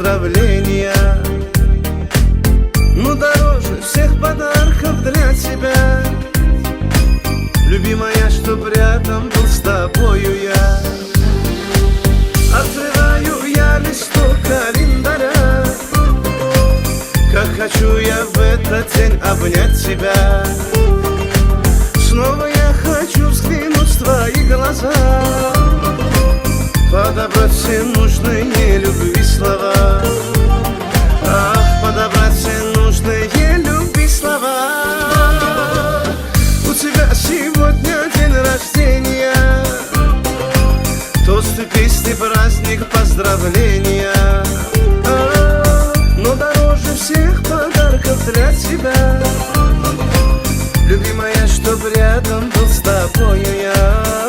поздравления. Ну дороже всех подарков для тебя, любимая, чтоб рядом был с тобою я. Открываю я листок календаря, как хочу я в этот день обнять тебя. Снова я хочу взглянуть в твои глаза, подобрать все нужные любви слова. Ах, подобрать все нужные любви слова. У тебя сегодня день рождения, тосты, песни, праздник, поздравления. Но дороже всех подарков для тебя, любимая, чтоб рядом был с тобою я.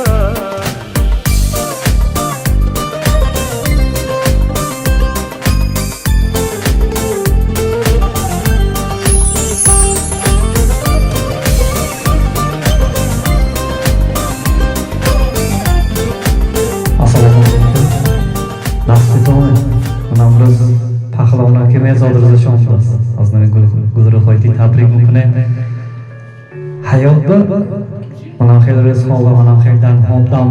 hayotda mana xeyr rizqoga mana xeydan hobdan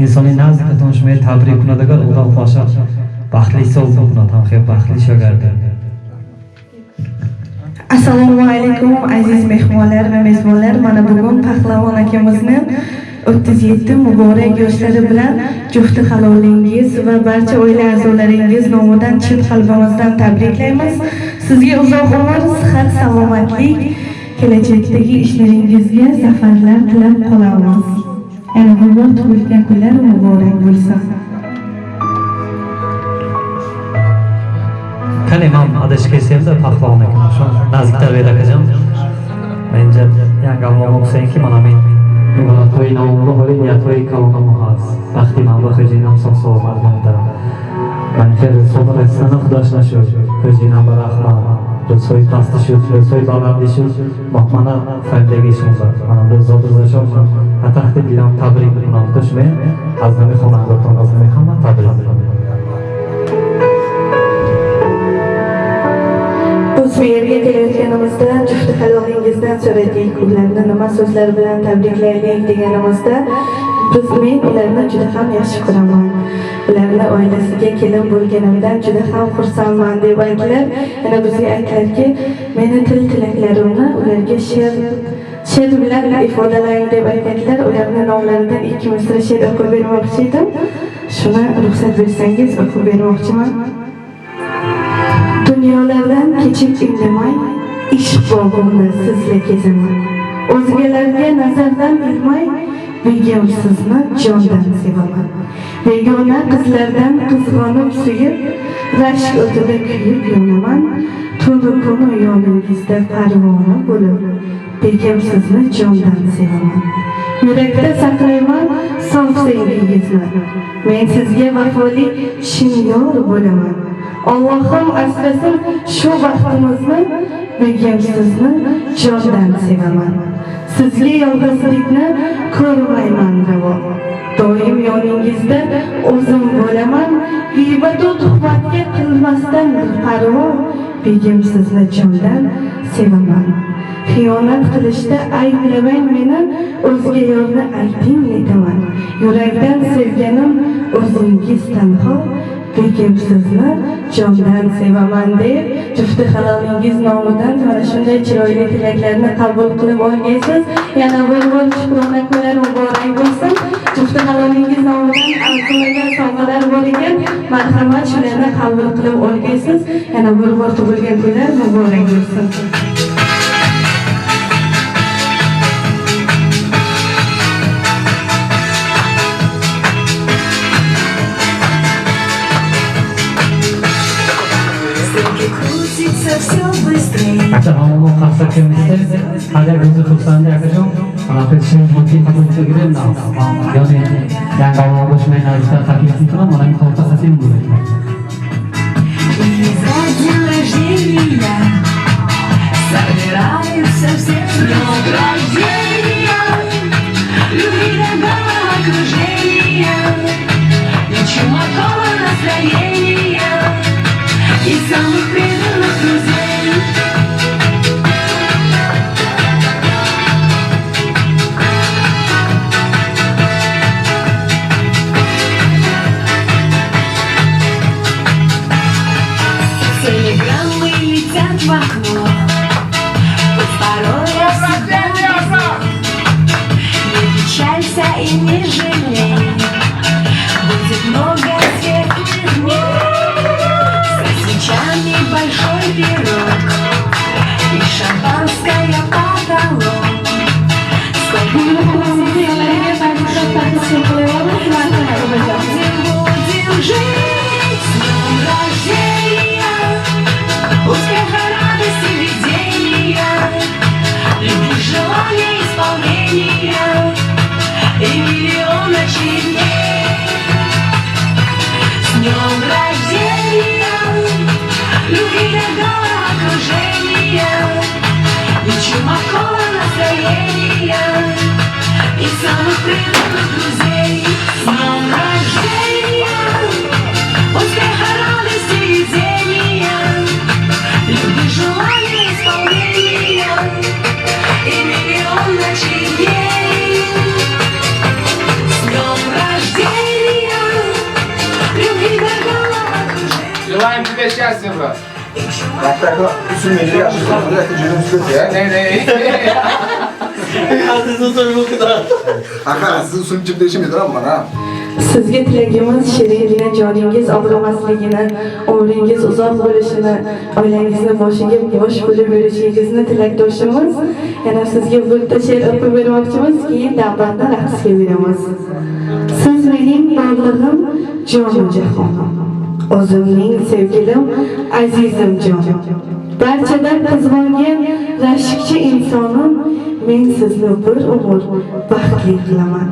insoniy nazdida tanishmay tabrik kunadagar Xudo xo'sha baxtli so'zlarni ham xeyr baxtli shagarda. Assalomu alaykum aziz mehmonlar va mezbonlar. Mana bugun Pahlavon akamizni 37 muborak yoshlari bilan jufti halolingiz va barcha oila a'zolaringiz nomidan chin qalbimizdan tabriklaymiz. Sizga uzoq umr, sihat, salomatlik, kelajakdagi ishlaringizga zafarlar tilab qolamiz. Yana bir bor tug'ilgan kunlar muborak bo'lsin. Qani men adash kelsamda Pahlavon akam shu nazik tarbiyada akajam. Menja yangi avlod o'qisangki mana men Bugün toyun avumlu holi ya toy kalmamaz. Baxti mamla xojinam sağ marmanda. Ben her sonra sana xudoshlashu, xojinam barahman. Soy pastı soy balandishu, mahmana fandagi ishimizda. Mana bu zotizashom, ataqda bilan tabrik bilan qo'shmay, azmi xonadon azmi hamma tabrik qilaman. Bu yerga kelayotganimizda jufti halolingizdan so'radik, ularni nima so'zlar bilan tabriklaylik deganimizda men ularni juda ham yaxshi ko'raman. Ularni oilasiga kelin bo'lganimdan juda ham xursandman deb aytdilar. Yana bizga aytdilarki, meni tilaklarimni ularga she'r bilan ifodalang deb aytdilar. Ularning nomlaridan 2 misra she'r o'qib bermoqchi edim. Shuni ruxsat bersangiz o'qib bermoqchiman. Dünyalardan keçip indamay, ishq bog'imni sizla kezaman. O'zgalarga nazardan ilmay, begim sizni jondan sevaman. Begona qizlardan qizg'onib suyib, rashk o'tida kuyib yonaman. Tunu kunu yoningizda parvona bo'lib, begim sizni jondan sevaman. Yurakda saqlayman sof sevgingizni. Men sizga vafoli shinyor bo'laman. Allohim asrasin shu vaqtimizni, begim sizni jondan sevaman. Sizga yolg'izlikni ko'rmayman ravo. Doim yoningizda o'zim bo'laman. G'iybat va tuhmatga qilmasdan parvo, begim sizni jondan sevaman. Xiyonat qilishda ayblamang meni, o'zga yorni ayting netaman. Yurakdan sevganim o'zingiz tanho, begim sizni jondan sevaman deb jufti halolingiz nomidan mana shunday chiroyli tilaklarni qabul qilib olgaysiz. Yana bir shukrona kunlar muborak bo'lsin. Jufti halolingiz nomidan arzulagan sovg'alar bor ekan, marhamat shularni qabul qilib olgaysiz. Yana bir bor tug'ilgan kunlar muborak bo'lsin. Acaba qarsa kelmese, hali o'zi xursand akajam, mana qilishim mumkin qilib na. Ya'ni yangi avlod o'smay narzda taklif qilaman, mana men xalqasatim bo'ladi. За день рождения собираются все с днем рождения, любви доброго окружения и чумакого настроения. окно. Пусть порой я себя не печалься и не жалей. Будет много светлых дней, со свечами большой пирог и шампанское потолок. Сколько будем жить с днем рождения, успеха, радости, видения, любви, желания, исполнения и миллион ночей дней. С днем рождения, любви, добра, окружения и чумакого настроения и самых преданных друзей. С днем рождения, успеха, радости, видения, любви, желания, исполнения и миллион ночей дней. С днем рождения, любви, добра, окружения. Желаем тебе счастья, брат. Так, üzülmeyin, yaşlısın, bırakın canım sıkıntı ya. Aka, siz usulüm çıktı işim yedir ama bana. Sizga tilagimiz shiringina joningiz og'rimasligini, umringiz uzoq bo'lishini, oilangizni boshiga bosh bo'lib yurishingizni tilakdoshimiz. Yana sizga bitta she'r o'qib bermoqchimiz, keyin navbatda raqsga beramiz. Siz mening borlig'im, jonim jahonim, o'zimning sevgilim, azizim jonim. Barchadan qizg'ongan rashkchi insonim, men sizni bir umr baxtli qilaman.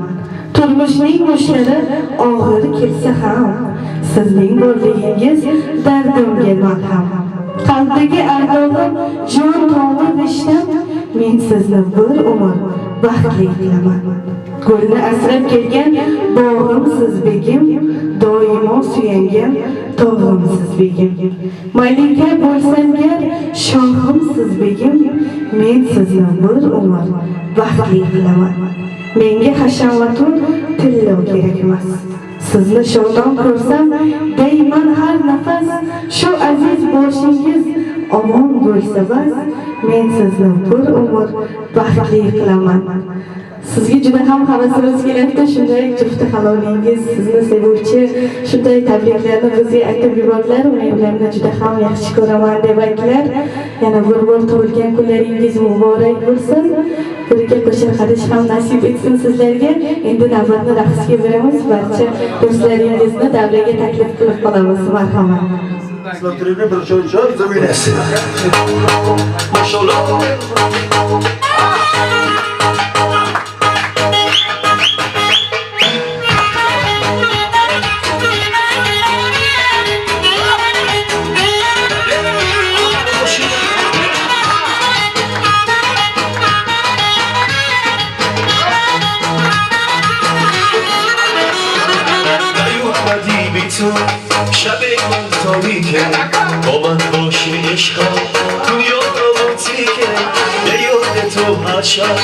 Turmushning mushlari og'ir kelsa ham, sizning borligingiz dardimga malham. Qalbdagi ardog'im, jon tomir rishtam, men sizni bir umr baxtli qilaman. Gulni asrab kelgan bog'im siz begim, doimo suyangan tog'im siz begim. Malika bo'lsam gar, shohim siz begim, men sizni bir umr baxtli qilaman. Menga hashamatun tillo kerak emas. Sizni shodon ko'rsam, deyman har nafas, shu aziz boshingiz omon bo'lsa bas, men sizni bir umr baxtli qilaman. Sizga juda ham havasimiz kelyapti, shunday jufti halolingiz, sizni sevuvchi shunday tabriklarni bizga aytib yubordilar. Men ularni juda ham yaxshi ko'raman deb aytdilar. Yana bir bor tug'ilgan kunlaringiz muborak bo'lsin. Birga qo'shiq aytish ham nasib etsin sizlarga. Endi navbatni raqsga beramiz. Barcha do'stlaringizni davraga taklif qilib qolamiz. Marhamat. Sizler tribüne bir çay içer, bize oynasın. Maşallah. شب من تاریکه با من باشی عشقا دنیا رومانتیکه به یاد تو هر شب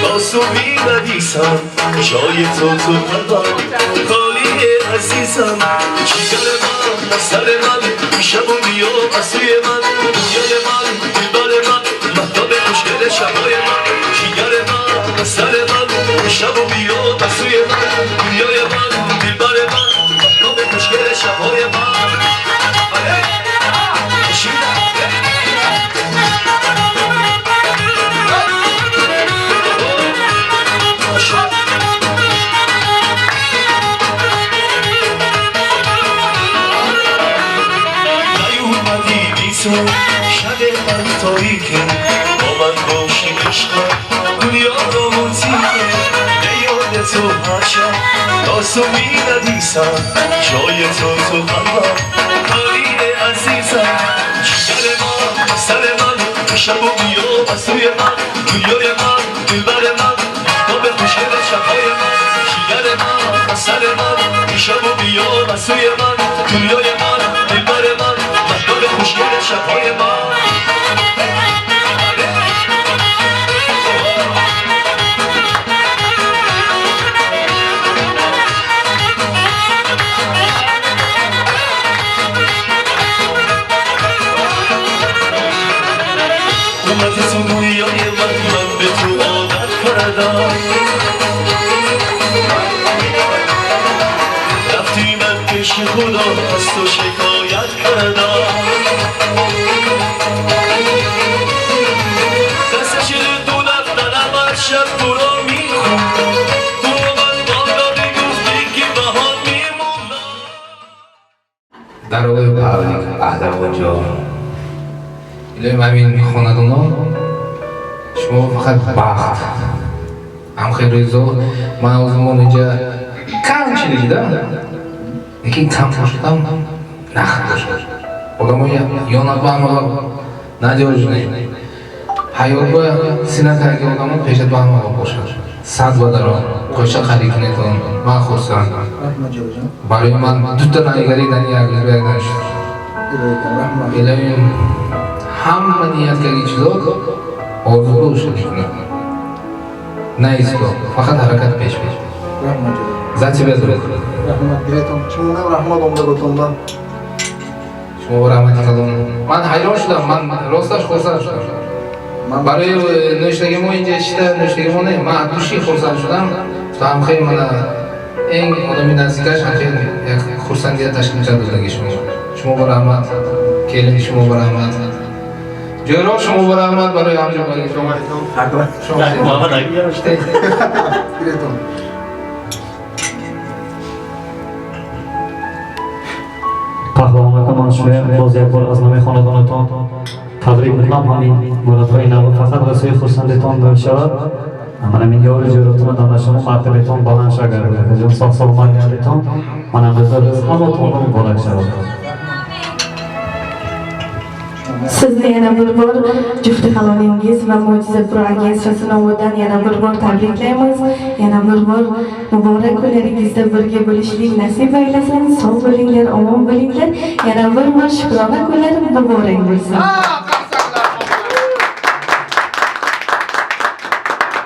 باسو میبدیسم جای تو قلبم خالی عزیزم جگر من سر من شبون بیا بسوی من دنیای من دلبر من مهتاب خوشگل شبای من جگر من سر من شبون بیا بسوی من دنیای من دلبر من مهتاب خوشگل شبای من شب من تاریکه با من باشی عشقا دنیا رومانتیکه به یاد تو هر شب تاسو میندیسم جای تو قلبم خالی عزیزم جگر من سر من شب و بیا بسوی من دنیای من دلبر من مهتاب خوشگل شبهای من جگر من سر من شب و بیا بسوی من دنیای من دلبر من مهتاب خوشگل شبهای من اومدی تو دنیای من به تو عادت کردم رفتی من پیش خدا از تو شکایت کردم دستش دو دفترم هر شب تو را میخون تو من بالا میگفتی که بهار میموندم даровои павлик аҳдавоҷо илоҳим ҳамин хонадоно шумо фақат бахт ҳамхелризо ман озмон инҷа камчиликда лекин кам бошадам нах бошад одамо ёнад ба ҳамаро надёжне ҳаёт ба синакаги одамо пешат ба ҳамаро бошад сад бадаро қойча харид кунедон ман хурсанд барои ман дута наигаридани якдан шуд илоҳим ҳама нияткаги чизо орзуго ушади кунад на исто фақат ҳаракат пеш бер за тебя дуред шумо раҳмати калон ман ҳайрон шудам ман росташ хурсанд шудам барои нӯштаги мо инҷа чита нӯштаги мо не ман души хурсанд шудам то ҳамхел мана эн одами наздикаш ҳамхел як хурсандия ташкил кард ӯзаги шумо ба раҳмат келини шумо ба раҳмат ҷойро шумо ба раҳмат барои ҳамҷогаги шумо паҳлавонака ман шуям боз як бор аз номи хонадонатон табрик мекунам ҳамин муроидҳои нав фақат расои хурсандитон мешавад ман ҳамин ёри ҷойротона дар шумо мартабатон баланд шагар ҷон соғ саломат гардитон манам безарӯз ҳамотонро муборак шавад Sizni yana bir bor jufti halolingiz va mo'jizapur agentstiyasi nomidan yana bir bor tabriklaymiz. Yana bir bor muborak kunlaringizda birga bo'lishlik nasib aylasin. Sog' bo'linglar, omon bo'linglar. Yana bir bor shukrona kunlar muborak bo'lsin.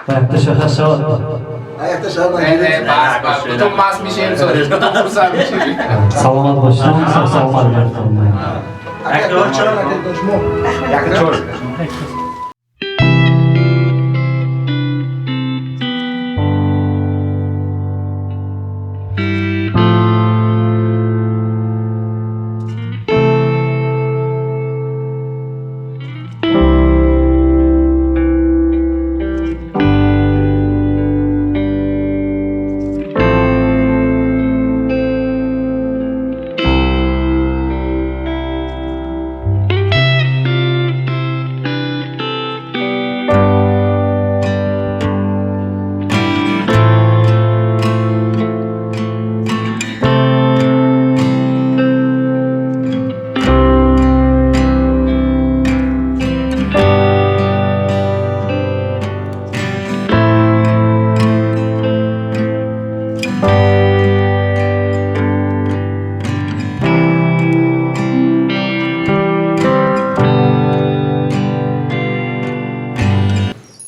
Ayakta shahar shod. Salomat bo'lishdan sog' salomat garditon. Як чор?